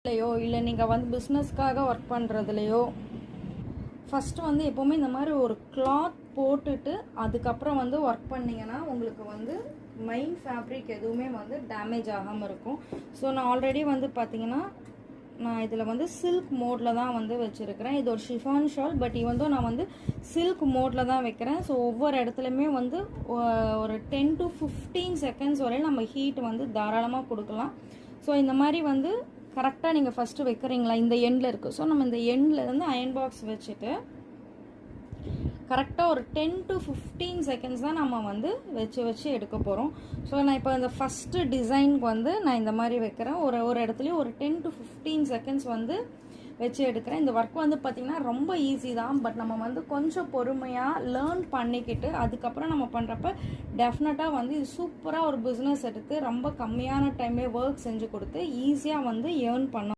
இல்லையோ இல்லை நீங்கள் வந்து பிஸ்னஸ்க்காக ஒர்க் பண்ணுறதுலையோ ஃபஸ்ட்டு வந்து எப்போவுமே இந்த மாதிரி ஒரு கிளாத் போட்டுட்டு அதுக்கப்புறம் வந்து ஒர்க் பண்ணிங்கன்னா உங்களுக்கு வந்து மெயின் ஃபேப்ரிக் எதுவுமே வந்து டேமேஜ் ஆகாமல் இருக்கும். ஸோ நான் ஆல்ரெடி வந்து பார்த்திங்கன்னா நான் இதில் வந்து சில்க் மோடில் தான் வந்து வச்சுருக்கிறேன். இது ஒரு ஷிஃபான் ஷால், பட் இவன் நான் வந்து சில்க் மோடில் தான் வைக்கிறேன். ஸோ ஒவ்வொரு இடத்துலையுமே வந்து ஒரு 10 to 15 செகண்ட்ஸ் வரையும் நம்ம ஹீட் வந்து தாராளமாக கொடுக்கலாம். ஸோ இந்த மாதிரி வந்து கரெக்டாக நீங்கள் ஃபஸ்ட்டு வைக்கிறீங்களா, இந்த எண்டில் இருக்குது. ஸோ நம்ம இந்த எண்டில் இருந்து அயன் பாக்ஸ் வச்சுட்டு கரெக்டாக ஒரு 10 to 15 செகண்ட்ஸ் தான் நம்ம வந்து வச்சு எடுக்க போகிறோம். ஸோ நான் இப்போ இந்த ஃபஸ்ட்டு டிசைனுக்கு வந்து நான் இந்த மாதிரி வைக்கிறேன். ஒரு இடத்துலையும் ஒரு 10 to 15 செகண்ட்ஸ் வந்து வச்சு எடுக்கிறேன். இந்த ஒர்க் வந்து பார்த்திங்கன்னா ரொம்ப ஈஸி தான். பட் நம்ம வந்து கொஞ்சம் பொறுமையாக லேர்ன் பண்ணிக்கிட்டு அதுக்கப்புறம் நம்ம பண்ணுறப்ப டெஃபினட்டாக வந்து இது சூப்பராக ஒரு பிஸ்னஸ் எடுத்து ரொம்ப கம்மியான டைமே ஒர்க் செஞ்சு கொடுத்து ஈஸியாக வந்து ஏர்ன் பண்ண